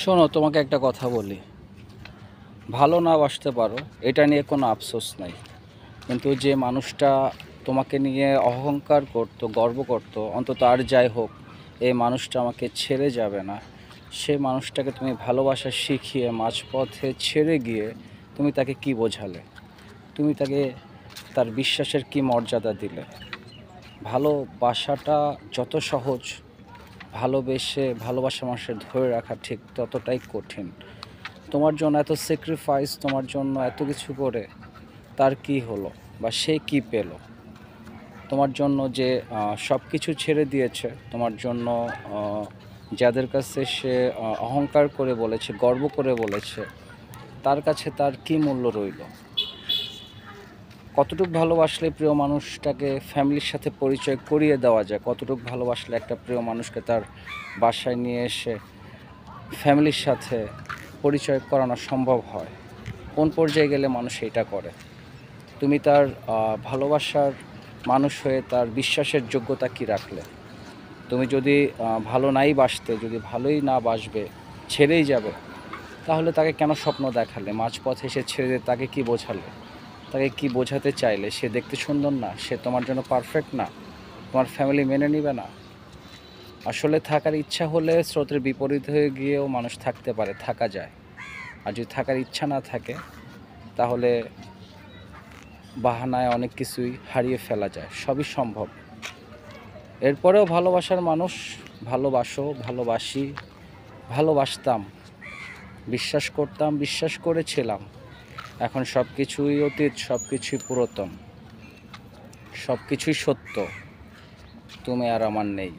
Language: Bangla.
শোনো, তোমাকে একটা কথা বলি। ভালো না বাসতে পারো, এটা নিয়ে কোনো আফসোস নাই। কিন্তু যে মানুষটা তোমাকে নিয়ে অহংকার করতো, গর্ব করতো, অন্তত আর যাই হোক এই মানুষটা আমাকে ছেড়ে যাবে না, সে মানুষটাকে তুমি ভালোবাসা শিখিয়ে মাঝপথে ছেড়ে গিয়ে তুমি তাকে কি বোঝালে? তুমি তাকে তার বিশ্বাসের কি মর্যাদা দিলে? ভালোবাসাটা যত সহজ, ভালোবাসা মানুষের ধরে রাখা ঠিক ততটাই কঠিন। তোমার জন্য এত স্যাক্রিফাইস, তোমার জন্য এত কিছু করে তার কি হলো বা সে কি পেল? তোমার জন্য যে সব কিছু ছেড়ে দিয়েছে, তোমার জন্য যাদের কাছে সে অহংকার করে বলেছে, গর্ব করে বলেছে, তার কাছে তার কি মূল্য রইল? কতটুকু ভালোবাসলে প্রিয় মানুষটাকে ফ্যামিলির সাথে পরিচয় করিয়ে দেওয়া যায়? কতটুকু ভালোবাসলে একটা প্রিয় মানুষকে তার বাসায় নিয়ে এসে ফ্যামিলির সাথে পরিচয় করানো সম্ভব হয়? কোন পর্যায়ে গেলে মানুষ এটা করে? তুমি তার ভালোবাসার মানুষ হয়ে তার বিশ্বাসের যোগ্যতা কি রাখলে? তুমি যদি ভালো নাই বাসতে, যদি ভালোই না বাসবে, ছেড়েই যাবে, তাহলে তাকে কেন স্বপ্ন দেখালে? মাঝপথে এসে ছেড়ে দিয়ে তাকে কি বোঝালে? তাকে কি বোঝাতে চাইলে? সে দেখতে সুন্দর না? সে তোমার জন্য পারফেক্ট না? তোমার ফ্যামিলি মেনে নিবে না? আসলে থাকার ইচ্ছা হলে স্রোতের বিপরীত হয়ে গিয়েও মানুষ থাকতে পারে, থাকা যায়। আর যদি থাকার ইচ্ছা না থাকে, তাহলে বাহানায় অনেক কিছুই হারিয়ে ফেলা যায়। সবই সম্ভব। এরপরেও ভালোবাসার মানুষ, ভালোবাসো, ভালোবাসি, ভালোবাসতাম, বিশ্বাস করতাম, বিশ্বাস করেছিলাম। এখন সব কিছুই অতীত, সব কিছুই পুরাতন, সব কিছুই সত্য। তুমি আর আমার নেই।